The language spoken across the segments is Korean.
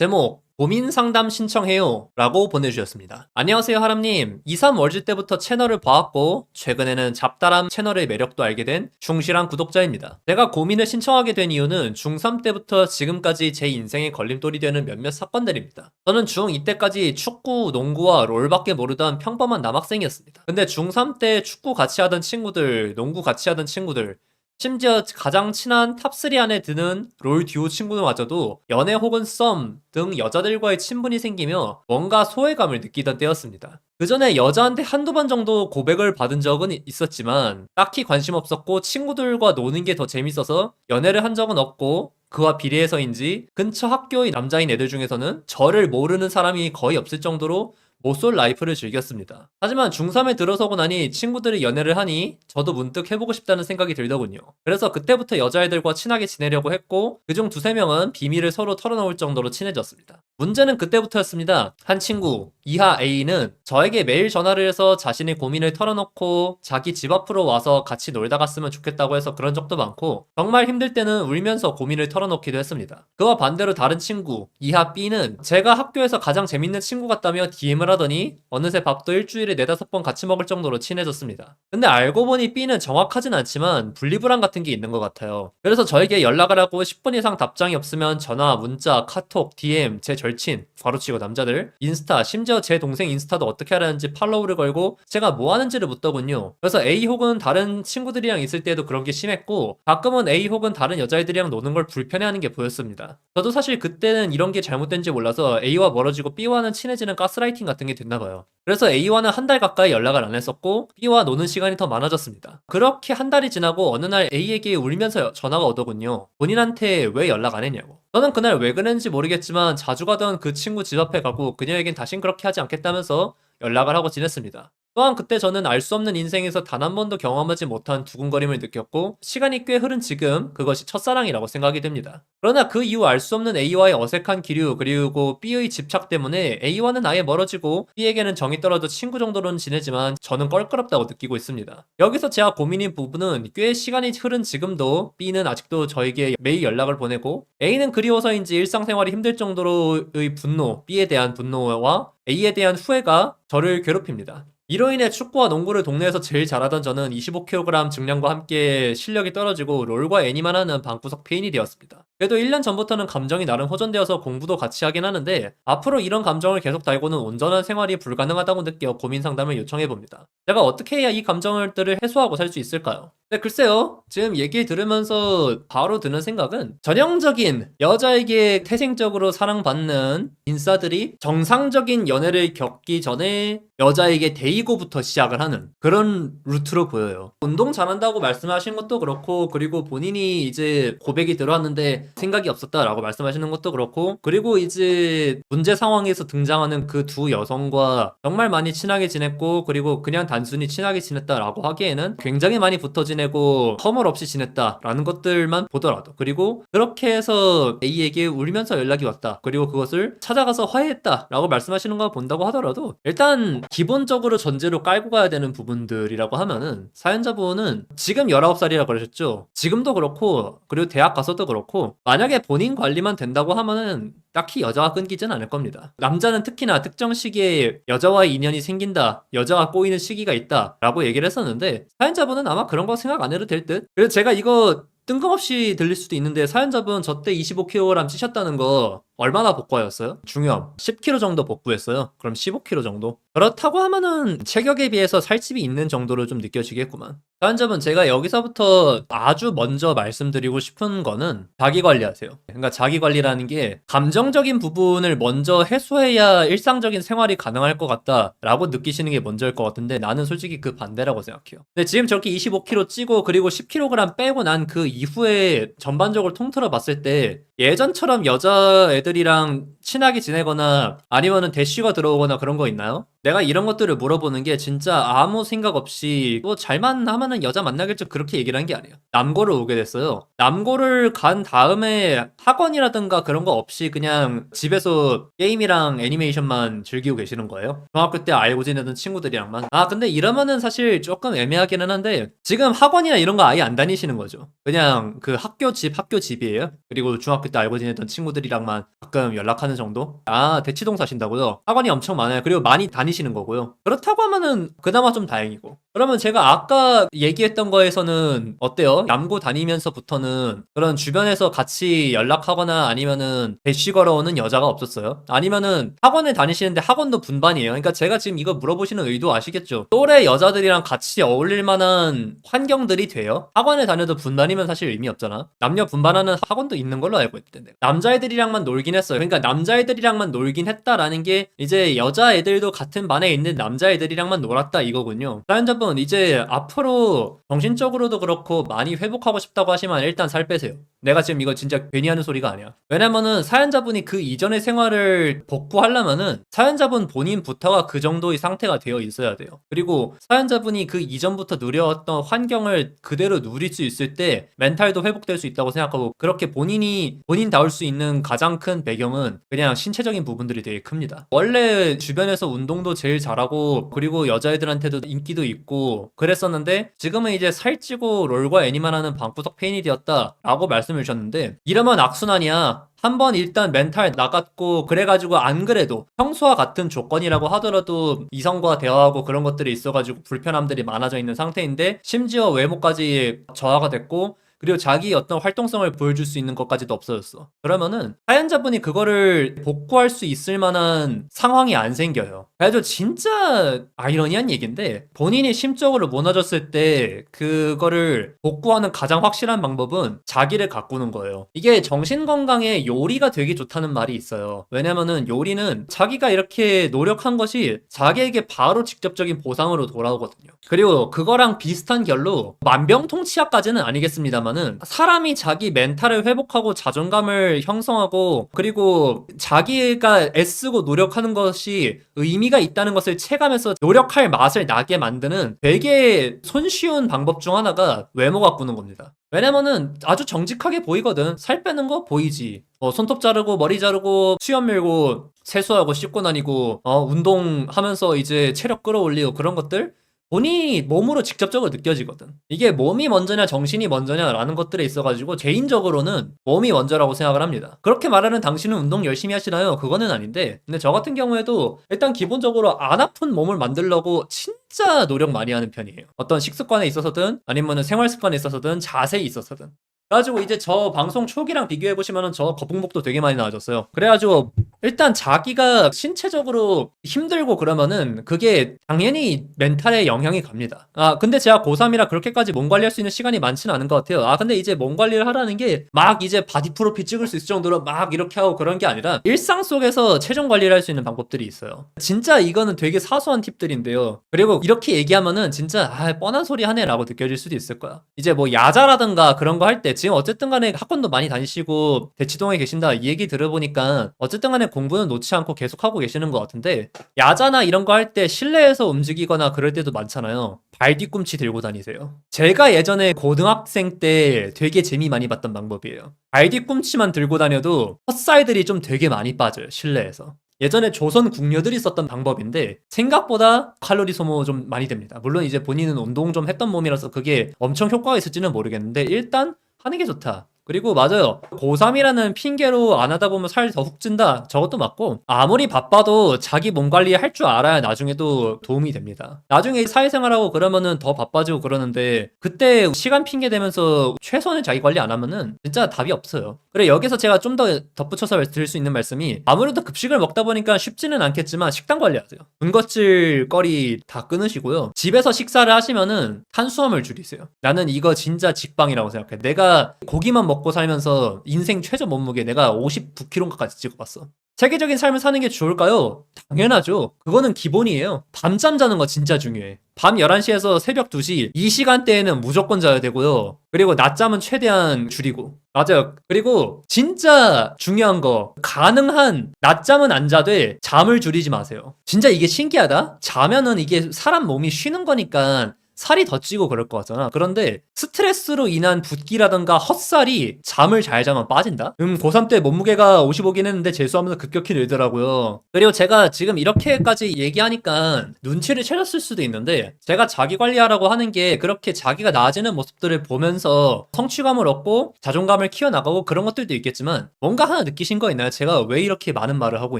제목 고민 상담 신청해요 라고 보내주셨습니다. 안녕하세요 하람님. 2, 3 월즈 때부터 채널을 봐왔고 최근에는 잡다람 채널의 매력도 알게 된 충실한 구독자입니다. 제가 고민을 신청하게 된 이유는 중3 때부터 지금까지 제 인생의 걸림돌이 되는 몇몇 사건들입니다. 저는 중2 때까지 축구, 농구와 롤밖에 모르던 평범한 남학생이었습니다. 근데 중3 때 축구 같이 하던 친구들, 농구 같이 하던 친구들, 심지어 가장 친한 탑3 안에 드는 롤 듀오 친구들마저도 연애 혹은 썸 등 여자들과의 친분이 생기며 뭔가 소외감을 느끼던 때였습니다. 그 전에 여자한테 한두 번 정도 고백을 받은 적은 있었지만 딱히 관심 없었고 친구들과 노는 게 더 재밌어서 연애를 한 적은 없고, 그와 비례해서인지 근처 학교의 남자인 애들 중에서는 저를 모르는 사람이 거의 없을 정도로 모쏠 라이프를 즐겼습니다. 하지만 중3에 들어서고 나니 친구들이 연애를 하니 저도 문득 해보고 싶다는 생각이 들더군요. 그래서 그때부터 여자애들과 친하게 지내려고 했고, 그중 두세 명은 비밀을 서로 털어놓을 정도로 친해졌습니다. 문제는 그때부터였습니다. 한 친구, 이하 A는 저에게 매일 전화를 해서 자신의 고민을 털어놓고 자기 집 앞으로 와서 같이 놀다 갔으면 좋겠다고 해서 그런 적도 많고, 정말 힘들 때는 울면서 고민을 털어놓기도 했습니다. 그와 반대로 다른 친구, 이하 B는 제가 학교에서 가장 재밌는 친구 같다며 DM을 하더니 어느새 밥도 일주일에 4-5번 같이 먹을 정도로 친해졌습니다. 근데 알고 보니 B는 정확하진 않지만 분리불안 같은 게 있는 것 같아요. 그래서 저에게 연락을 하고 10분 이상 답장이 없으면 전화, 문자, 카톡, DM, 제 절친, 괄호치고 남자들, 인스타, 심지어 제 동생 인스타도 어떻게 하라는지 팔로우를 걸고 제가 뭐 하는지를 묻더군요. 그래서 A 혹은 다른 친구들이랑 있을 때도 그런 게 심했고, 가끔은 A 혹은 다른 여자애들이랑 노는 걸 불편해하는 게 보였습니다. 저도 사실 그때는 이런 게 잘못된지 몰라서 A와 멀어지고 B와는 친해지는 가스라이팅 같은 게 됐나봐요. 그래서 A와는 한 달 가까이 연락을 안 했었고 B와 노는 시간이 더 많아졌습니다. 그렇게 한 달이 지나고 어느 날 A에게 울면서 전화가 오더군요. 본인한테 왜 연락 안 했냐고. 저는 그날 왜 그랬는지 모르겠지만 자주 가던 그 친구 집 앞에 가고 그녀에겐 다신 그렇게 하지 않겠다면서 연락을 하고 지냈습니다. 또한 그때 저는 알 수 없는 인생에서 단 한 번도 경험하지 못한 두근거림을 느꼈고, 시간이 꽤 흐른 지금 그것이 첫사랑이라고 생각이 됩니다. 그러나 그 이후 알 수 없는 A와의 어색한 기류, 그리고 B의 집착 때문에 A와는 아예 멀어지고 B에게는 정이 떨어져 친구 정도로는 지내지만 저는 껄끄럽다고 느끼고 있습니다. 여기서 제가 고민인 부분은 꽤 시간이 흐른 지금도 B는 아직도 저에게 매일 연락을 보내고, A는 그리워서인지 일상생활이 힘들 정도로의 분노, B에 대한 분노와 A에 대한 후회가 저를 괴롭힙니다. 이로 인해 축구와 농구를 동네에서 제일 잘하던 저는 25kg 증량과 함께 실력이 떨어지고 롤과 애니만 하는 방구석 페인이 되었습니다. 그래도 1년 전부터는 감정이 나름 호전되어서 공부도 같이 하긴 하는데, 앞으로 이런 감정을 계속 달고는 온전한 생활이 불가능하다고 느껴 고민 상담을 요청해봅니다. 제가 어떻게 해야 이 감정들을 해소하고 살 수 있을까요? 네, 글쎄요. 지금 얘기 들으면서 바로 드는 생각은, 전형적인 여자에게 태생적으로 사랑받는 인싸들이 정상적인 연애를 겪기 전에 여자에게 데이고부터 시작을 하는 그런 루트로 보여요. 운동 잘한다고 말씀하신 것도 그렇고, 그리고 본인이 이제 고백이 들어왔는데 생각이 없었다라고 말씀하시는 것도 그렇고, 그리고 이제 문제 상황에서 등장하는 그 두 여성과 정말 많이 친하게 지냈고, 그리고 그냥 단순히 친하게 지냈다라고 하기에는 굉장히 많이 붙어 지내고 허물 없이 지냈다라는 것들만 보더라도, 그리고 그렇게 해서 A에게 울면서 연락이 왔다, 그리고 그것을 찾아가서 화해했다라고 말씀하시는 거 본다고 하더라도, 일단 기본적으로 전제로 깔고 가야 되는 부분들이라고 하면은, 사연자분은 지금 19살이라 그러셨죠? 지금도 그렇고, 그리고 대학 가서도 그렇고, 만약에 본인 관리만 된다고 하면은 딱히 여자가 끊기진 않을 겁니다. 남자는 특히나 특정 시기에 여자와의 인연이 생긴다, 여자가 꼬이는 시기가 있다 라고 얘기를 했었는데, 사연자분은 아마 그런 거 생각 안 해도 될 듯? 그래서 제가 이거 뜬금없이 들릴 수도 있는데, 사연자분 저 때 25kg 찌셨다는 거 얼마나 복구하였어요? 중염 10kg 정도 복구했어요. 그럼 15kg 정도? 그렇다고 하면은 체격에 비해서 살집이 있는 정도로 좀 느껴지겠구만. 사연자분, 제가 여기서부터 아주 먼저 말씀드리고 싶은 거는 자기 관리하세요. 그러니까 자기 관리라는 게 감정적인 부분을 먼저 해소해야 일상적인 생활이 가능할 것 같다라고 느끼시는 게 먼저일 것 같은데, 나는 솔직히 그 반대라고 생각해요. 근데 지금 저렇게 25kg 찌고 그리고 10kg 빼고 난 그 이후에 전반적으로 통틀어 봤을 때 예전처럼 여자애들이랑 친하게 지내거나 아니면은 대쉬가 들어오거나 그런 거 있나요? 내가 이런 것들을 물어보는 게 진짜 아무 생각 없이 뭐 잘만 하면은 여자 만나겠죠, 그렇게 얘기를 한 게 아니에요. 남고를 오게 됐어요. 남고를 간 다음에 학원이라든가 그런 거 없이 그냥 집에서 게임이랑 애니메이션만 즐기고 계시는 거예요? 중학교 때 알고 지내던 친구들이랑만. 근데 이러면은 사실 조금 애매하기는 한데, 지금 학원이나 이런 거 아예 안 다니시는 거죠. 그냥 그 학교 집이에요. 그리고 중학교 때 알고 지내던 친구들이랑만 가끔 연락하는 하는 정도? 아, 대치동 사신다고요? 학원이 엄청 많아요. 그리고 많이 다니시는 거고요. 그렇다고 하면은 그나마 좀 다행이고. 그러면 제가 아까 얘기했던 거에서는 어때요? 남고 다니면서부터는 그런 주변에서 같이 연락하거나 아니면은 대쉬 걸어오는 여자가 없었어요? 아니면은 학원을 다니시는데 학원도 분반이에요? 그러니까 제가 지금 이거 물어보시는 의도 아시겠죠? 또래 여자들이랑 같이 어울릴 만한 환경들이 돼요? 학원을 다녀도 분반이면 사실 의미 없잖아. 남녀 분반하는 학원도 있는 걸로 알고 있던데. 남자애들이랑만 놀긴 했어요. 그러니까 남자애들이랑만 놀긴 했다라는 게 이제 여자애들도 같은 반에 있는 남자애들이랑만 놀았다 이거군요. 사연자분 이제 앞으로 정신적으로도 그렇고 많이 회복하고 싶다고 하시면 일단 살 빼세요. 내가 지금 이거 진짜 괜히 하는 소리가 아니야. 왜냐면은 사연자분이 그 이전의 생활을 복구하려면은 사연자분 본인부터가 그 정도의 상태가 되어 있어야 돼요. 그리고 사연자분이 그 이전부터 누려왔던 환경을 그대로 누릴 수 있을 때 멘탈도 회복될 수 있다고 생각하고, 그렇게 본인다울 수 있는 가장 큰 배경은 그냥 신체적인 부분들이 되게 큽니다. 원래 주변에서 운동도 제일 잘하고 그리고 여자애들한테도 인기도 있고 그랬었는데 지금은 이제 살찌고 롤과 애니만 하는 방구석 페인이 되었다 라고 말씀을 주셨는데, 이러면 악순환이야. 한번 일단 멘탈 나갔고 그래가지고 안 그래도 평소와 같은 조건이라고 하더라도 이성과 대화하고 그런 것들이 있어가지고 불편함들이 많아져 있는 상태인데 심지어 외모까지 저하가 됐고 그리고 자기 어떤 활동성을 보여줄 수 있는 것까지도 없어졌어. 그러면은 사연자분이 그거를 복구할 수 있을 만한 상황이 안 생겨요. 그래도 진짜 아이러니한 얘기인데 본인이 심적으로 무너졌을 때 그거를 복구하는 가장 확실한 방법은 자기를 가꾸는 거예요. 이게 정신건강에 요리가 되게 좋다는 말이 있어요. 왜냐면은 요리는 자기가 이렇게 노력한 것이 자기에게 바로 직접적인 보상으로 돌아오거든요. 그리고 그거랑 비슷한 결로 만병통치약까지는 아니겠습니다만 사람이 자기 멘탈을 회복하고 자존감을 형성하고 그리고 자기가 애쓰고 노력하는 것이 의미가 있다는 것을 체감해서 노력할 맛을 나게 만드는 되게 손쉬운 방법 중 하나가 외모 가꾸는 겁니다. 왜냐면은 아주 정직하게 보이거든. 살 빼는 거 보이지. 손톱 자르고 머리 자르고 수염 밀고 세수하고 씻고 다니고 운동하면서 이제 체력 끌어올리고 그런 것들 본인이 몸으로 직접적으로 느껴지거든. 이게 몸이 먼저냐 정신이 먼저냐라는 것들에 있어가지고 개인적으로는 몸이 먼저라고 생각을 합니다. 그렇게 말하는 당신은 운동 열심히 하시나요? 그거는 아닌데, 근데 저 같은 경우에도 일단 기본적으로 안 아픈 몸을 만들려고 진짜 노력 많이 하는 편이에요. 어떤 식습관에 있어서든 아니면 생활 습관에 있어서든 자세에 있어서든. 그래가지고 이제 저 방송 초기랑 비교해보시면은 저 거북목도 되게 많이 나아졌어요. 그래가지고 일단 자기가 신체적으로 힘들고 그러면은 그게 당연히 멘탈에 영향이 갑니다. 근데 제가 고3이라 그렇게까지 몸 관리할 수 있는 시간이 많지는 않은 것 같아요. 근데 이제 몸 관리를 하라는 게 막 이제 바디 프로필 찍을 수 있을 정도로 막 이렇게 하고 그런 게 아니라 일상 속에서 체중 관리를 할 수 있는 방법들이 있어요. 진짜 이거는 되게 사소한 팁들인데요. 그리고 이렇게 얘기하면은 진짜 뻔한 소리 하네 라고 느껴질 수도 있을 거야. 이제 뭐 야자라든가 그런 거 할 때 지금 어쨌든 간에 학원도 많이 다니시고 대치동에 계신다 이 얘기 들어보니까 어쨌든 간에 공부는 놓지 않고 계속 하고 계시는 것 같은데, 야자나 이런 거 할 때 실내에서 움직이거나 그럴 때도 많잖아요. 발 뒤꿈치 들고 다니세요. 제가 예전에 고등학생 때 되게 재미 많이 봤던 방법이에요. 발 뒤꿈치만 들고 다녀도 헛살들이 좀 되게 많이 빠져요, 실내에서. 예전에 조선 궁녀들이 썼던 방법인데 생각보다 칼로리 소모 좀 많이 됩니다. 물론 이제 본인은 운동 좀 했던 몸이라서 그게 엄청 효과가 있을지는 모르겠는데 일단 하는 게 좋다. 그리고 맞아요. 고3이라는 핑계로 안 하다 보면 살 더 훅 찐다. 저것도 맞고, 아무리 바빠도 자기 몸 관리 할 줄 알아야 나중에도 도움이 됩니다. 나중에 사회생활하고 그러면은 더 바빠지고 그러는데 그때 시간 핑계 대면서 최선의 자기 관리 안 하면은 진짜 답이 없어요. 그래, 여기서 제가 좀 더 덧붙여서 드릴 수 있는 말씀이, 아무래도 급식을 먹다 보니까 쉽지는 않겠지만 식단 관리하세요. 군것질 거리 다 끊으시고요. 집에서 식사를 하시면은 탄수화물 줄이세요. 나는 이거 진짜 직방이라고 생각해. 내가 고기만 먹고 살면서 인생 최저 몸무게 내가 59kg까지 찍어봤어. 체계적인 삶을 사는 게 좋을까요? 당연하죠. 그거는 기본이에요. 밤잠 자는 거 진짜 중요해. 밤 11시에서 새벽 2시 이 시간대에는 무조건 자야 되고요. 그리고 낮잠은 최대한 줄이고. 맞아요. 그리고 진짜 중요한 거, 가능한 낮잠은 안 자되 잠을 줄이지 마세요. 진짜 이게 신기하다? 자면은 이게 사람 몸이 쉬는 거니까 살이 더 찌고 그럴 것 같잖아. 그런데 스트레스로 인한 붓기라던가 헛살이 잠을 잘 자면 빠진다? 고3 때 몸무게가 55긴 했는데 재수하면서 급격히 늘더라고요. 그리고 제가 지금 이렇게까지 얘기하니까 눈치를 채셨을 수도 있는데 제가 자기 관리하라고 하는 게 그렇게 자기가 나아지는 모습들을 보면서 성취감을 얻고 자존감을 키워나가고 그런 것들도 있겠지만 뭔가 하나 느끼신 거 있나요? 제가 왜 이렇게 많은 말을 하고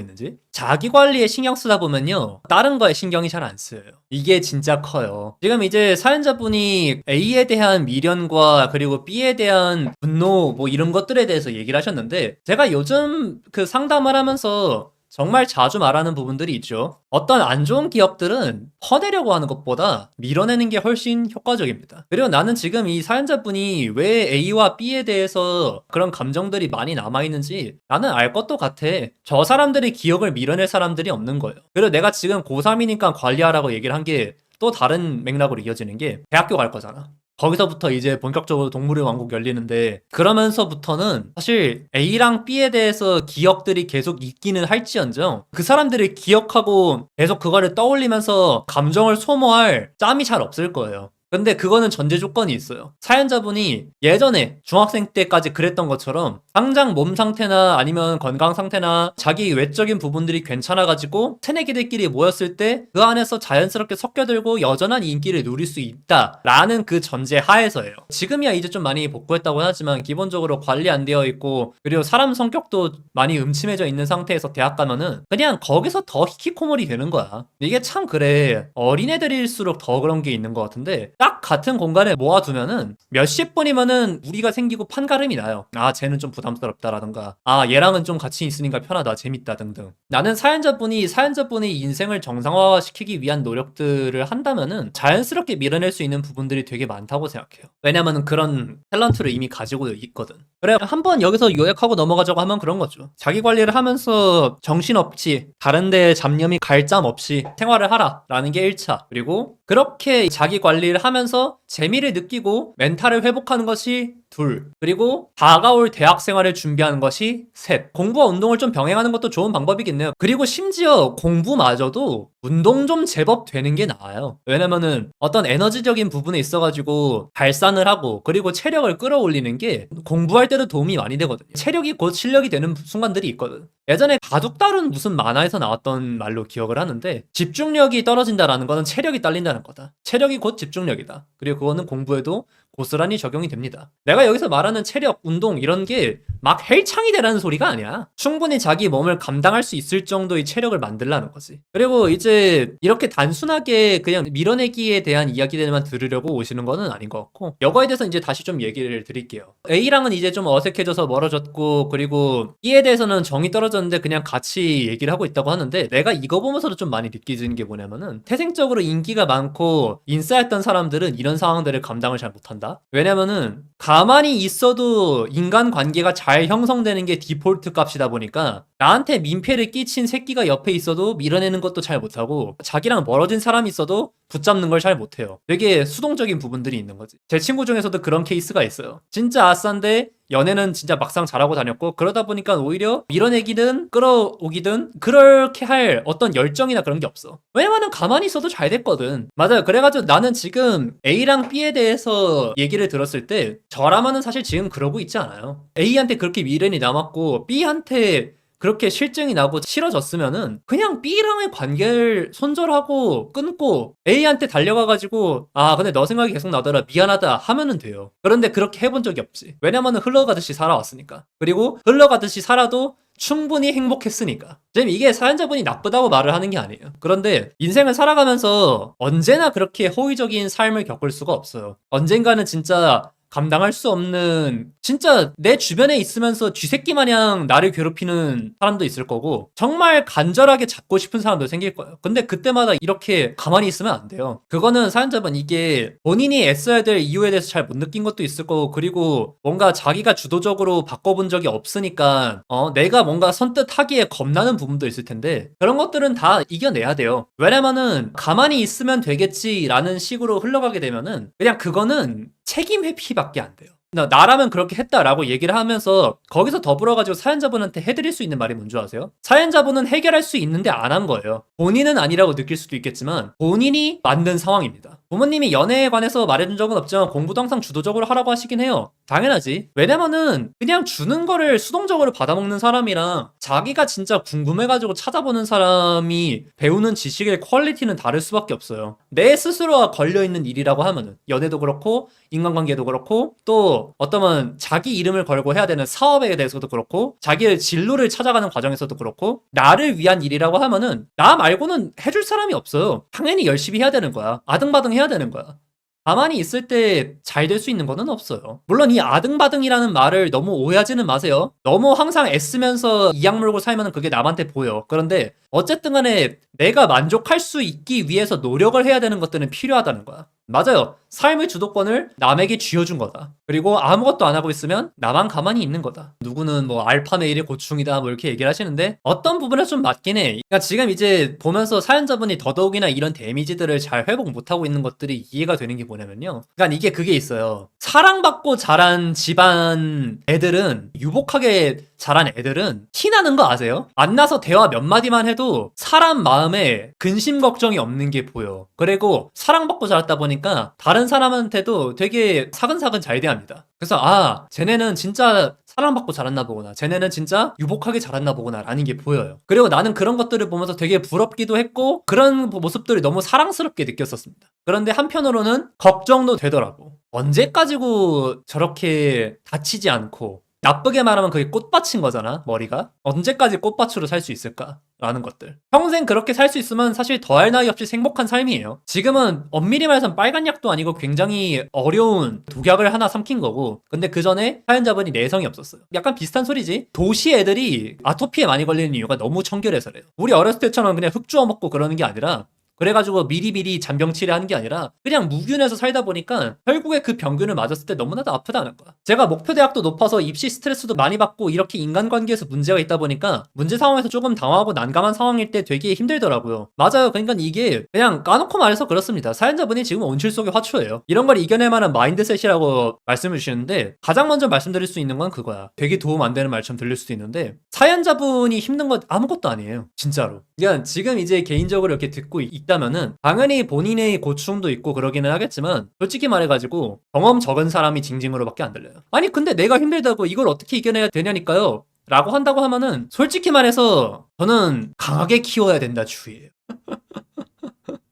있는지? 자기 관리에 신경 쓰다 보면요, 다른 거에 신경이 잘 안 쓰여요. 이게 진짜 커요. 지금 이제 사연자분이 A에 대한 미련과 그리고 B에 대한 분노 뭐 이런 것들에 대해서 얘기를 하셨는데 제가 요즘 그 상담을 하면서 정말 자주 말하는 부분들이 있죠. 어떤 안 좋은 기억들은 퍼내려고 하는 것보다 밀어내는 게 훨씬 효과적입니다. 그리고 나는 지금 이 사연자분이 왜 A와 B에 대해서 그런 감정들이 많이 남아있는지 나는 알 것도 같아. 저 사람들이 기억을 밀어낼 사람들이 없는 거예요. 그리고 내가 지금 고3이니까 관리하라고 얘기를 한 게 또 다른 맥락으로 이어지는 게 대학교 갈 거잖아. 거기서부터 이제 본격적으로 동물의 왕국 열리는데 그러면서부터는 사실 A랑 B에 대해서 기억들이 계속 있기는 할지언정 그 사람들을 기억하고 계속 그거를 떠올리면서 감정을 소모할 짬이 잘 없을 거예요. 근데 그거는 전제 조건이 있어요. 사연자분이 예전에 중학생 때까지 그랬던 것처럼 당장 몸 상태나 아니면 건강 상태나 자기 외적인 부분들이 괜찮아가지고 새내기들끼리 모였을 때 그 안에서 자연스럽게 섞여들고 여전한 인기를 누릴 수 있다라는 그 전제 하에서예요. 지금이야 이제 좀 많이 복구했다고 하지만 기본적으로 관리 안 되어 있고 그리고 사람 성격도 많이 음침해져 있는 상태에서 대학 가면은 그냥 거기서 더 히키코모리 되는 거야. 이게 참 그래. 어린애들일수록 더 그런 게 있는 것 같은데 딱 같은 공간에 모아두면은 몇십 번이면은 우리가 생기고 판가름이 나요. 아, 쟤는 좀 부담스럽다라든가 아, 얘랑은 좀 같이 있으니까 편하다, 재밌다 등등. 나는 사연자분이 사연자분의 인생을 정상화시키기 위한 노력들을 한다면은 자연스럽게 밀어낼 수 있는 부분들이 되게 많다고 생각해요. 왜냐면은 그런 탤런트를 이미 가지고 있거든. 그래, 한번 여기서 요약하고 넘어가자고 하면 그런 거죠. 자기 관리를 하면서 정신없이 다른데 잡념이 갈 짬 없이 생활을 하라라는 게 1차. 그리고 그렇게 자기 관리를 하면서 재미를 느끼고 멘탈을 회복하는 것이 2. 그리고 다가올 대학 생활을 준비하는 것이 3. 공부와 운동을 좀 병행하는 것도 좋은 방법이겠네요. 그리고 심지어 공부마저도 운동 좀 제법 되는 게 나아요. 왜냐면은 어떤 에너지적인 부분에 있어가지고 발산을 하고 그리고 체력을 끌어올리는 게 공부할 때도 도움이 많이 되거든요. 체력이 곧 실력이 되는 순간들이 있거든. 예전에 바둑달은 무슨 만화에서 나왔던 말로 기억을 하는데 집중력이 떨어진다라는 거는 체력이 딸린다는 거다. 체력이 곧 집중력이다. 그리고 그거는 공부에도 고스란히 적용이 됩니다. 내가 여기서 말하는 체력, 운동 이런 게 막 헬창이 되라는 소리가 아니야. 충분히 자기 몸을 감당할 수 있을 정도의 체력을 만들라는 거지. 그리고 이제 이렇게 단순하게 그냥 밀어내기에 대한 이야기들만 들으려고 오시는 거는 아닌 것 같고 이거에 대해서 이제 다시 좀 얘기를 드릴게요. A랑은 이제 좀 어색해져서 멀어졌고 그리고 B에 대해서는 정이 떨어졌는데 그냥 같이 얘기를 하고 있다고 하는데 내가 이거 보면서도 좀 많이 느끼는 게 뭐냐면은 태생적으로 인기가 많고 인싸했던 사람들은 이런 상황들을 감당을 잘 못한다. 왜냐면은 가만히 있어도 인간관계가 잘 형성되는 게 디폴트 값이다 보니까 나한테 민폐를 끼친 새끼가 옆에 있어도 밀어내는 것도 잘 못하고 자기랑 멀어진 사람이 있어도 붙잡는 걸 잘 못해요. 되게 수동적인 부분들이 있는 거지. 제 친구 중에서도 그런 케이스가 있어요. 진짜 아싼데 연애는 진짜 막상 잘하고 다녔고 그러다 보니까 오히려 밀어내기든 끌어오기든 그렇게 할 어떤 열정이나 그런 게 없어. 왜냐면은 가만히 있어도 잘 됐거든. 맞아요. 그래가지고 나는 지금 A랑 B에 대해서 얘기를 들었을 때 저라면은 사실 지금 그러고 있지 않아요. A한테 그렇게 미련이 남았고 B한테 그렇게 실증이 나고 싫어졌으면은 그냥 B랑의 관계를 손절하고 끊고 A한테 달려가가지고 아 근데 너 생각이 계속 나더라 미안하다 하면은 돼요. 그런데 그렇게 해본 적이 없지. 왜냐면은 흘러가듯이 살아왔으니까. 그리고 흘러가듯이 살아도 충분히 행복했으니까. 지금 이게 사연자분이 나쁘다고 말을 하는 게 아니에요. 그런데 인생을 살아가면서 언제나 그렇게 호의적인 삶을 겪을 수가 없어요. 언젠가는 진짜 감당할 수 없는 진짜 내 주변에 있으면서 쥐새끼 마냥 나를 괴롭히는 사람도 있을 거고 정말 간절하게 잡고 싶은 사람도 생길 거예요. 근데 그때마다 이렇게 가만히 있으면 안 돼요. 그거는 사연자분 이게 본인이 애써야 될 이유에 대해서 잘 못 느낀 것도 있을 거고 그리고 뭔가 자기가 주도적으로 바꿔본 적이 없으니까 내가 뭔가 선뜻 하기에 겁나는 부분도 있을 텐데 그런 것들은 다 이겨내야 돼요. 왜냐면은 가만히 있으면 되겠지라는 식으로 흘러가게 되면은 그냥 그거는 책임 회피밖에 안 돼요. 나라면 그렇게 했다라고 얘기를 하면서 거기서 더불어가지고 사연자분한테 해드릴 수 있는 말이 뭔지 아세요? 사연자분은 해결할 수 있는데 안 한 거예요. 본인은 아니라고 느낄 수도 있겠지만 본인이 만든 상황입니다. 부모님이 연애에 관해서 말해준 적은 없지만 공부도 항상 주도적으로 하라고 하시긴 해요. 당연하지. 왜냐면은 그냥 주는 거를 수동적으로 받아먹는 사람이랑 자기가 진짜 궁금해가지고 찾아보는 사람이 배우는 지식의 퀄리티는 다를 수밖에 없어요. 내 스스로가 걸려있는 일이라고 하면은 연애도 그렇고 인간관계도 그렇고 또 어떠면 자기 이름을 걸고 해야 되는 사업에 대해서도 그렇고 자기의 진로를 찾아가는 과정에서도 그렇고 나를 위한 일이라고 하면은 나 말고는 해줄 사람이 없어요. 당연히 열심히 해야 되는 거야. 아등바등 해야 되는 거야. 가만히 있을 때 잘 될 수 있는 거는 없어요. 물론 이 아등바등이라는 말을 너무 오해하지는 마세요. 너무 항상 애쓰면서 이악 물고 살면 그게 남한테 보여. 그런데 어쨌든 간에 내가 만족할 수 있기 위해서 노력을 해야 되는 것들은 필요하다는 거야. 맞아요. 삶의 주도권을 남에게 쥐어준 거다. 그리고 아무것도 안 하고 있으면 나만 가만히 있는 거다. 누구는 뭐 알파메일의 고충이다 뭐 이렇게 얘기를 하시는데 어떤 부분에 좀 맞긴 해. 그러니까 지금 이제 보면서 사연자분이 더더욱이나 이런 데미지들을 잘 회복 못하고 있는 것들이 이해가 되는 게 뭐냐면요. 그러니까 이게 그게 있어요. 사랑받고 자란 집안 애들은 유복하게 자란 애들은 티나는 거 아세요? 만나서 대화 몇 마디만 해도 사람 마음에 근심 걱정이 없는 게 보여. 그리고 사랑받고 자랐다 보니까 다른 사람한테도 되게 사근사근 잘 대합니다. 그래서 쟤네는 진짜 사랑받고 자랐나 보구나. 쟤네는 진짜 유복하게 자랐나 보구나 라는 게 보여요. 그리고 나는 그런 것들을 보면서 되게 부럽기도 했고 그런 모습들이 너무 사랑스럽게 느꼈었습니다. 그런데 한편으로는 걱정도 되더라고. 언제까지고 저렇게 다치지 않고 나쁘게 말하면 그게 꽃밭인 거잖아, 머리가. 언제까지 꽃밭으로 살 수 있을까? 라는 것들. 평생 그렇게 살 수 있으면 사실 더할 나위 없이 행복한 삶이에요. 지금은 엄밀히 말해서 빨간 약도 아니고 굉장히 어려운 독약을 하나 삼킨 거고 근데 그 전에 사연자분이 내성이 없었어요. 약간 비슷한 소리지. 도시 애들이 아토피에 많이 걸리는 이유가 너무 청결해서래요. 우리 어렸을 때처럼 그냥 흙 주워 먹고 그러는 게 아니라 그래가지고 미리미리 잔병 치레하는 게 아니라 그냥 무균해서 살다 보니까 결국에 그 병균을 맞았을 때 너무나도 아프다는 거야. 제가 목표대학도 높아서 입시 스트레스도 많이 받고 이렇게 인간관계에서 문제가 있다 보니까 문제 상황에서 조금 당황하고 난감한 상황일 때 되게 힘들더라고요. 맞아요. 그러니까 이게 그냥 까놓고 말해서 그렇습니다. 사연자분이 지금 온실 속의 화초예요. 이런 걸 이겨낼 만한 마인드셋이라고 말씀을 주시는데 가장 먼저 말씀드릴 수 있는 건 그거야. 되게 도움 안 되는 말처럼 들릴 수도 있는데 사연자분이 힘든 건 아무것도 아니에요. 진짜로. 그러니까 지금 이제 개인적으로 이렇게 듣고 있다면은 당연히 본인의 고충도 있고 그러기는 하겠지만 솔직히 말해가지고 경험 적은 사람이 징징으로밖에 안 들려요. 아니 근데 내가 힘들다고 이걸 어떻게 이겨내야 되냐니까요 라고 한다고 하면은 솔직히 말해서 저는 강하게 키워야 된다 주의예요.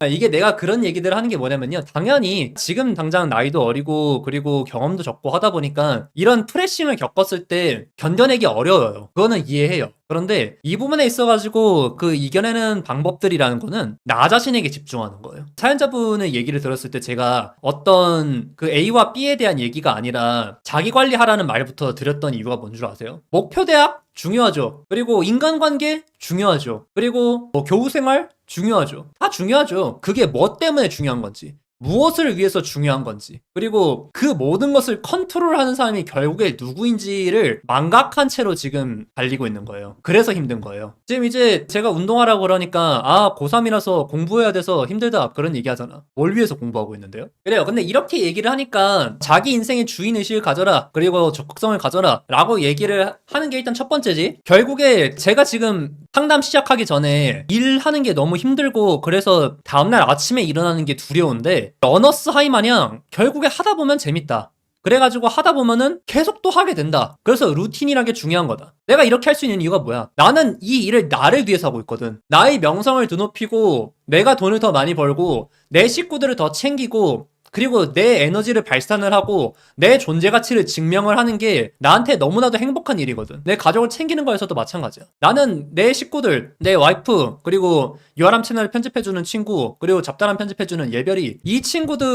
이게 내가 그런 얘기들을 하는 게 뭐냐면요. 당연히 지금 당장 나이도 어리고 그리고 경험도 적고 하다 보니까 이런 프레싱을 겪었을 때 견뎌내기 어려워요. 그거는 이해해요. 그런데 이 부분에 있어가지고 그 이겨내는 방법들이라는 거는 나 자신에게 집중하는 거예요. 사연자분의 얘기를 들었을 때 제가 어떤 그 A와 B에 대한 얘기가 아니라 자기 관리하라는 말부터 드렸던 이유가 뭔 줄 아세요? 목표 대학 중요하죠. 그리고 인간관계 중요하죠. 그리고 뭐 교우생활 중요하죠. 다 중요하죠. 그게 뭐 때문에 중요한 건지. 무엇을 위해서 중요한 건지 그리고 그 모든 것을 컨트롤하는 사람이 결국에 누구인지를 망각한 채로 지금 달리고 있는 거예요. 그래서 힘든 거예요. 지금 이제 제가 운동하라고 그러니까 고3이라서 공부해야 돼서 힘들다 그런 얘기 하잖아. 뭘 위해서 공부하고 있는데요? 그래요. 근데 이렇게 얘기를 하니까 자기 인생의 주인의식을 가져라 그리고 적극성을 가져라 라고 얘기를 하는 게 일단 첫 번째지. 결국에 제가 지금 상담 시작하기 전에 일하는 게 너무 힘들고 그래서 다음날 아침에 일어나는 게 두려운데 러너스 하이 마냥 결국에 하다 보면 재밌다. 그래가지고 하다 보면은 계속 또 하게 된다. 그래서 루틴이란 게 중요한 거다. 내가 이렇게 할 수 있는 이유가 뭐야? 나는 이 일을 나를 위해서 하고 있거든. 나의 명성을 드높이고 내가 돈을 더 많이 벌고 내 식구들을 더 챙기고 그리고 내 에너지를 발산을 하고 내 존재 가치를 증명을 하는 게 나한테 너무나도 행복한 일이거든. 내 가족을 챙기는 거에서도 마찬가지야. 나는 내 식구들, 내 와이프, 그리고 유아람 채널을 편집해주는 친구, 그리고 잡다람 편집해주는 예별이 이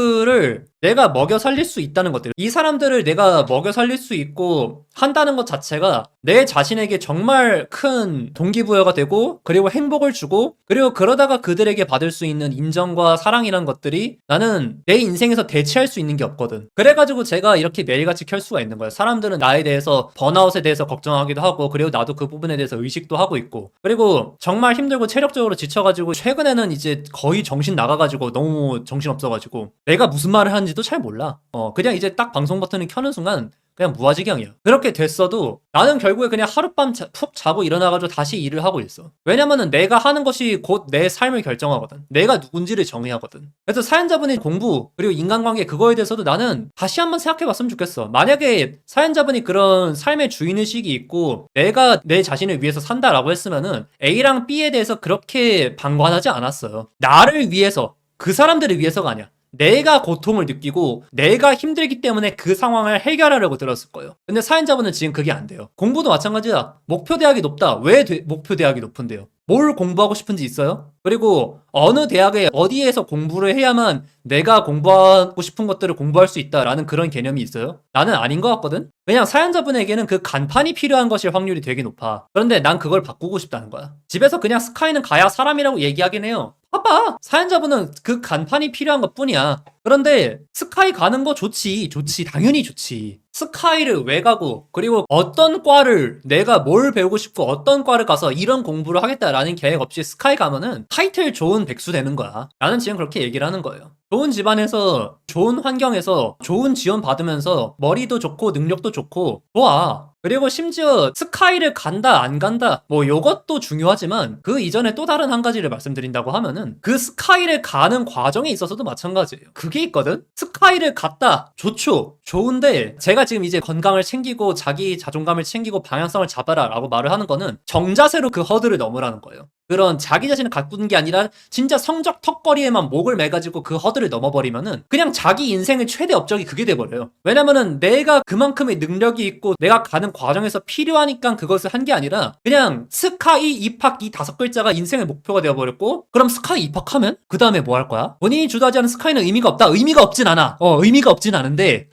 친구들을 내가 먹여 살릴 수 있다는 것들. 이 사람들을 내가 먹여 살릴 수 있고 한다는 것 자체가 내 자신에게 정말 큰 동기부여가 되고 그리고 행복을 주고 그리고 그러다가 그들에게 받을 수 있는 인정과 사랑이란 것들이 나는 내 인생에서 대체할 수 있는 게 없거든. 그래가지고 제가 이렇게 매일같이 켤 수가 있는 거야. 사람들은 나에 대해서 번아웃에 대해서 걱정하기도 하고 그리고 나도 그 부분에 대해서 의식도 하고 있고 그리고 정말 힘들고 체력적으로 지쳐가지고 최근에는 이제 거의 정신 나가가지고 너무 정신 없어가지고 내가 무슨 말을 하는지도 잘 몰라. 그냥 이제 딱 방송 버튼을 켜는 순간 그냥 무아지경이야. 그렇게 됐어도 나는 결국에 그냥 하룻밤 푹 자고 일어나가지고 다시 일을 하고 있어. 왜냐면은 내가 하는 것이 곧 내 삶을 결정하거든. 내가 누군지를 정의하거든. 그래서 사연자분의 공부 그리고 인간관계 그거에 대해서도 나는 다시 한번 생각해봤으면 좋겠어. 만약에 사연자분이 그런 삶의 주인의식이 있고 내가 내 자신을 위해서 산다라고 했으면은 A랑 B에 대해서 그렇게 방관하지 않았어요. 나를 위해서 그 사람들을 위해서가 아니야. 내가 고통을 느끼고 내가 힘들기 때문에 그 상황을 해결하려고 들었을 거예요. 근데 사연자분은 지금 그게 안 돼요. 공부도 마찬가지야. 목표 대학이 높다. 왜 목표 대학이 높은데요? 뭘 공부하고 싶은지 있어요? 그리고 어느 대학에 어디에서 공부를 해야만 내가 공부하고 싶은 것들을 공부할 수 있다라는 그런 개념이 있어요? 나는 아닌 것 같거든? 그냥 사연자분에게는 그 간판이 필요한 것일 확률이 되게 높아. 그런데 난 그걸 바꾸고 싶다는 거야. 집에서 그냥 스카이는 가야 사람이라고 얘기하긴 해요. 봐봐. 사연자분은 그 간판이 필요한 것 뿐이야. 그런데 스카이 가는 거 좋지. 당연히 좋지. 스카이를 왜 가고 그리고 어떤 과를 내가 뭘 배우고 싶고 어떤 과를 가서 이런 공부를 하겠다라는 계획 없이 스카이 가면은 타이틀 좋은 백수 되는 거야. 나는 지금 그렇게 얘기를 하는 거예요. 좋은 집안에서 좋은 환경에서 좋은 지원 받으면서 머리도 좋고 능력도 좋고 좋아. 그리고 심지어 스카이를 간다 안 간다 뭐 요것도 중요하지만 그 이전에 또 다른 한 가지를 말씀드린다고 하면은 그 스카이를 가는 과정에 있어서도 마찬가지예요. 그게 있거든? 스카이를 갔다 좋죠. 좋은데 제가 지금 이제 건강을 챙기고 자기 자존감을 챙기고 방향성을 잡아라 라고 말을 하는 거는 정자세로 그 허들을 넘으라는 거예요. 그런 자기 자신을 가꾸는 게 아니라 진짜 성적 턱걸이에만 목을 매가지고 그 허들을 넘어버리면은 그냥 자기 인생의 최대 업적이 그게 돼버려요. 왜냐면은 내가 그만큼의 능력이 있고 내가 가는 과정에서 필요하니까 그것을 한 게 아니라 그냥 스카이 입학 이 5글자가 인생의 목표가 되어버렸고 그럼 스카이 입학하면 그 다음에 뭐 할 거야? 본인이 주도하지 않은 스카이는 의미가 없다. 의미가 없진 않아. 의미가 없진 않은데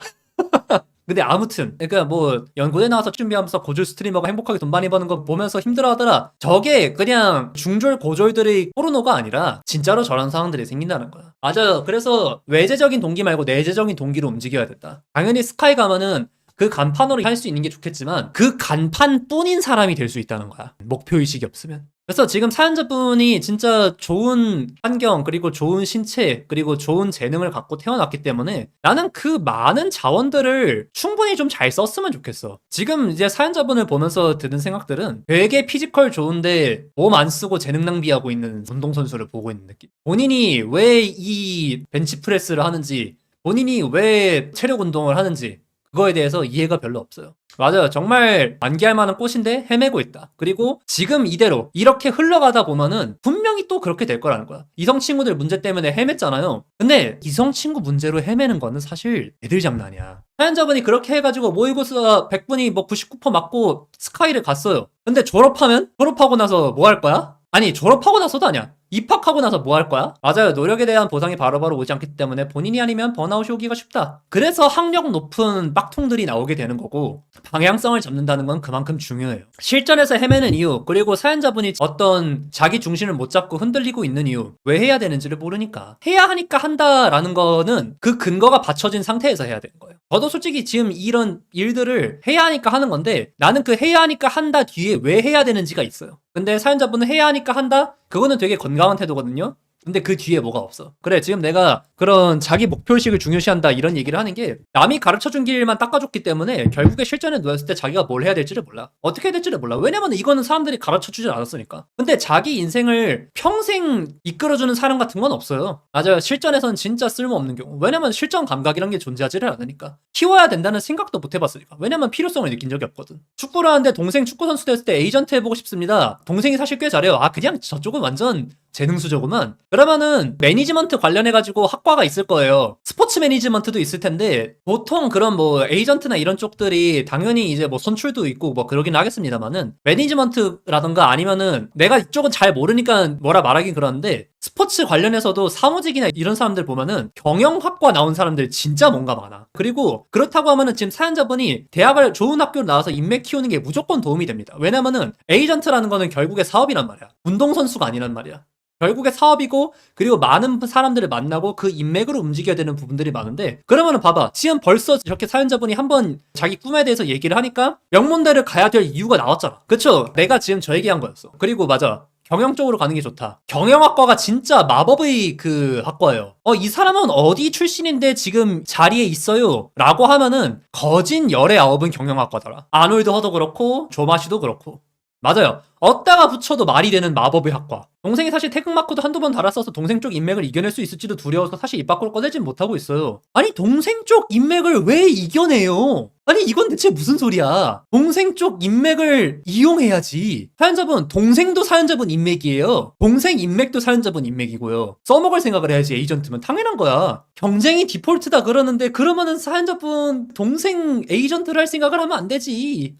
근데 아무튼 그러니까 뭐 연구대 나와서 준비하면서 고졸 스트리머가 행복하게 돈 많이 버는 거 보면서 힘들어하더라. 저게 그냥 중졸 고졸들의 포르노가 아니라 진짜로 저런 상황들이 생긴다는 거야. 맞아요. 그래서 외재적인 동기 말고 내재적인 동기로 움직여야 된다. 당연히 스카이 가면은 그 간판으로 할 수 있는 게 좋겠지만 그 간판뿐인 사람이 될 수 있다는 거야. 목표의식이 없으면. 그래서 지금 사연자분이 진짜 좋은 환경 그리고 좋은 신체 그리고 좋은 재능을 갖고 태어났기 때문에 나는 그 많은 자원들을 충분히 좀 잘 썼으면 좋겠어. 지금 이제 사연자분을 보면서 드는 생각들은 되게 피지컬 좋은데 몸 안 쓰고 재능 낭비하고 있는 운동선수를 보고 있는 느낌. 본인이 왜 이 벤치프레스를 하는지 본인이 왜 체력 운동을 하는지 그거에 대해서 이해가 별로 없어요. 맞아요. 정말 만개할 만한 꽃인데 헤매고 있다. 그리고 지금 이대로 이렇게 흘러가다 보면은 분명히 또 그렇게 될 거라는 거야. 이성 친구들 문제 때문에 헤맸잖아요. 근데 이성 친구 문제로 헤매는 거는 사실 애들 장난이야. 사연자분이 그렇게 해가지고 모의고사 100분이 뭐 99% 맞고 스카이를 갔어요. 근데 졸업하고 나서 뭐 할 거야? 아니 졸업하고 나서도 아니야. 입학하고 나서 뭐 할 거야? 맞아요. 노력에 대한 보상이 바로바로 오지 않기 때문에 본인이 아니면 번아웃이 오기가 쉽다. 그래서 학력 높은 빡통들이 나오게 되는 거고 방향성을 잡는다는 건 그만큼 중요해요. 실전에서 헤매는 이유 그리고 사연자분이 어떤 자기 중심을 못 잡고 흔들리고 있는 이유 왜 해야 되는지를 모르니까 해야 하니까 한다라는 거는 그 근거가 받쳐진 상태에서 해야 되는 거예요. 저도 솔직히 지금 이런 일들을 해야 하니까 하는 건데 나는 그 해야 하니까 한다 뒤에 왜 해야 되는지가 있어요. 근데 사연자분은 해야 하니까 한다? 그거는 되게 건강한 태도거든요. 근데 그 뒤에 뭐가 없어. 그래 지금 내가 그런 자기 목표의식을 중요시한다 이런 얘기를 하는 게 남이 가르쳐준 길만 닦아줬기 때문에 결국에 실전에 놓였을 때 자기가 뭘 해야 될지를 몰라. 어떻게 해야 될지를 몰라. 왜냐면 이거는 사람들이 가르쳐주지 않았으니까. 근데 자기 인생을 평생 이끌어주는 사람 같은 건 없어요. 맞아요. 실전에서는 진짜 쓸모없는 경우. 왜냐면 실전 감각이란 게 존재하지를 않으니까. 키워야 된다는 생각도 못 해봤으니까. 왜냐면 필요성을 느낀 적이 없거든. 축구를 하는데 동생 축구선수 됐을 때 에이전트 해보고 싶습니다. 동생이 사실 꽤 잘해요. 그냥 저쪽은 완전 재능수저구만. 그러면은 매니지먼트 관련해가지고 학과가 있을 거예요. 스포츠 매니지먼트도 있을 텐데 보통 그런 뭐 에이전트나 이런 쪽들이 당연히 이제 뭐 선출도 있고 뭐 그러긴 하겠습니다만은 매니지먼트라던가 아니면은 내가 이쪽은 잘 모르니까 뭐라 말하긴 그러는데 스포츠 관련해서도 사무직이나 이런 사람들 보면은 경영학과 나온 사람들 진짜 뭔가 많아. 그리고 그렇다고 하면은 지금 사연자분이 대학을 좋은 학교를 나와서 인맥 키우는 게 무조건 도움이 됩니다. 왜냐면은 에이전트라는 거는 결국에 사업이란 말이야. 운동선수가 아니란 말이야. 결국에 사업이고, 그리고 많은 사람들을 만나고 그 인맥으로 움직여야 되는 부분들이 많은데, 그러면은 봐봐. 지금 벌써 이렇게 사연자분이 한번 자기 꿈에 대해서 얘기를 하니까 명문대를 가야 될 이유가 나왔잖아. 그쵸? 내가 지금 저 얘기한 거였어. 그리고 맞아. 경영 쪽으로 가는 게 좋다. 경영학과가 진짜 마법의 그 학과예요. 이 사람은 어디 출신인데 지금 자리에 있어요? 라고 하면은 거진 열의 아홉은 경영학과더라. 아놀드 허도 그렇고 조마시도 그렇고. 맞아요. 얻다가 붙여도 말이 되는 마법의 학과. 동생이 사실 태극마크도 한두 번 달았어서 동생 쪽 인맥을 이겨낼 수 있을지도 두려워서 사실 입 밖으로 꺼내진 못하고 있어요. 아니 동생 쪽 인맥을 왜 이겨내요? 아니 이건 대체 무슨 소리야? 동생 쪽 인맥을 이용해야지. 사연자분, 동생도 사연자분 인맥이에요. 동생 인맥도 사연자분 인맥이고요. 써먹을 생각을 해야지. 에이전트면 당연한 거야. 경쟁이 디폴트다 그러는데 그러면은 사연자분 동생 에이전트를 할 생각을 하면 안 되지.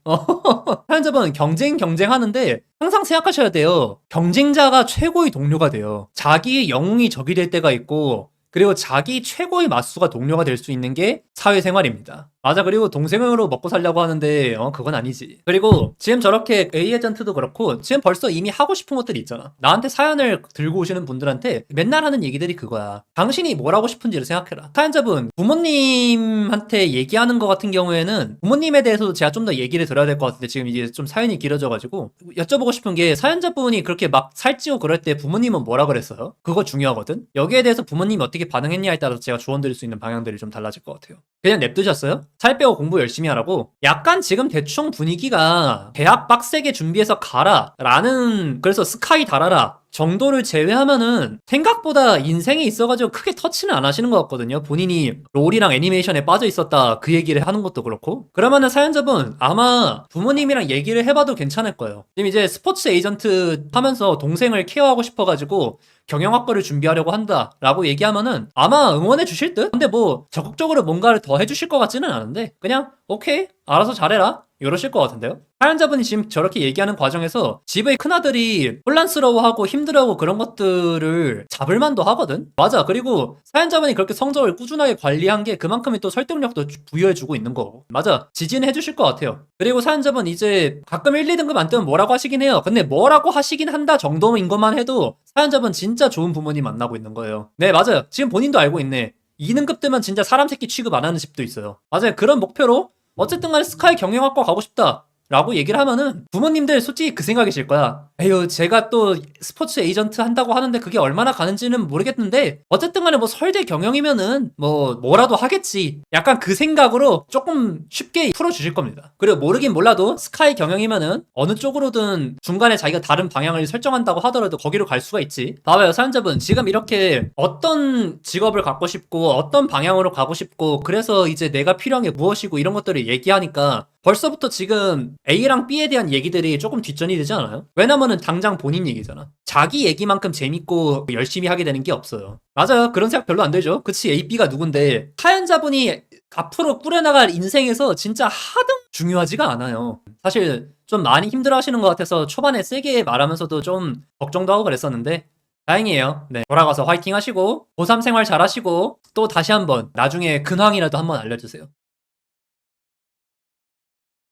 사연자분 경쟁하는데 항상 생각하셔야 돼요. 경쟁자가 최고의 동료가 돼요. 자기의 영웅이 적이 될 때가 있고, 그리고 자기 최고의 맞수가 동료가 될 수 있는 게 사회생활입니다. 맞아. 그리고 동생으로 먹고 살려고 하는데 그건 아니지. 그리고 지금 저렇게 에이전트도 그렇고 지금 벌써 이미 하고 싶은 것들이 있잖아. 나한테 사연을 들고 오시는 분들한테 맨날 하는 얘기들이 그거야. 당신이 뭘 하고 싶은지를 생각해라. 사연자분, 부모님한테 얘기하는 것 같은 경우에는 부모님에 대해서도 제가 좀 더 얘기를 들어야 될 것 같은데 지금 이제 좀 사연이 길어져가지고 여쭤보고 싶은 게, 사연자분이 그렇게 막 살찌고 그럴 때 부모님은 뭐라 그랬어요? 그거 중요하거든? 여기에 대해서 부모님이 어떻게 반응했냐에 따라서 제가 조언 드릴 수 있는 방향들이 좀 달라질 것 같아요. 그냥 냅두셨어요? 살 빼고 공부 열심히 하라고? 약간 지금 대충 분위기가 대학 빡세게 준비해서 가라 라는, 그래서 스카이 달아라 정도를 제외하면은 생각보다 인생에 있어가지고 크게 터치는 안 하시는 것 같거든요. 본인이 롤이랑 애니메이션에 빠져 있었다 그 얘기를 하는 것도 그렇고. 그러면은 사연자분 아마 부모님이랑 얘기를 해봐도 괜찮을 거예요. 지금 이제 스포츠 에이전트 하면서 동생을 케어하고 싶어가지고 경영학과를 준비하려고 한다 라고 얘기하면은 아마 응원해 주실 듯? 근데 뭐 적극적으로 뭔가를 더 해주실 것 같지는 않은데 그냥 오케이 알아서 잘해라 이러실 것 같은데요? 사연자분이 지금 저렇게 얘기하는 과정에서 집의 큰아들이 혼란스러워하고 힘들어하고 그런 것들을 잡을 만도 하거든? 맞아. 그리고 사연자분이 그렇게 성적을 꾸준하게 관리한 게 그만큼의 또 설득력도 부여해주고 있는 거고. 맞아. 지지는 해주실 것 같아요. 그리고 사연자분 이제 가끔 1, 2등급 안 뜨면 뭐라고 하시긴 해요. 근데 뭐라고 하시긴 한다 정도인 것만 해도 사연자분 진짜 좋은 부모님 만나고 있는 거예요. 네, 맞아요. 지금 본인도 알고 있네. 2등급 뜨면 진짜 사람 새끼 취급 안 하는 집도 있어요. 맞아요. 그런 목표로 어쨌든 간에 스카이 경영학과 가고 싶다 라고 얘기를 하면은 부모님들 솔직히 그 생각이실 거야. 에휴, 제가 또 스포츠 에이전트 한다고 하는데 그게 얼마나 가는지는 모르겠는데 어쨌든 간에 뭐 설대 경영이면은 뭐라도 하겠지. 약간 그 생각으로 조금 쉽게 풀어주실 겁니다. 그리고 모르긴 몰라도 스카이 경영이면은 어느 쪽으로든 중간에 자기가 다른 방향을 설정한다고 하더라도 거기로 갈 수가 있지. 봐봐요, 사연자분. 지금 이렇게 어떤 직업을 갖고 싶고 어떤 방향으로 가고 싶고 그래서 이제 내가 필요한 게 무엇이고 이런 것들을 얘기하니까 벌써부터 지금 A랑 B에 대한 얘기들이 조금 뒷전이 되지 않아요? 왜냐면은 당장 본인 얘기잖아. 자기 얘기만큼 재밌고 열심히 하게 되는 게 없어요. 맞아요. 그런 생각 별로 안 들죠? 그치, A, B가 누군데 사연자분이 앞으로 꾸려나갈 인생에서 진짜 하등 중요하지가 않아요. 사실 좀 많이 힘들어 하시는 것 같아서 초반에 세게 말하면서도 좀 걱정도 하고 그랬었는데 다행이에요. 네, 돌아가서 화이팅 하시고 고3 생활 잘 하시고 또 다시 한번 나중에 근황이라도 한번 알려주세요.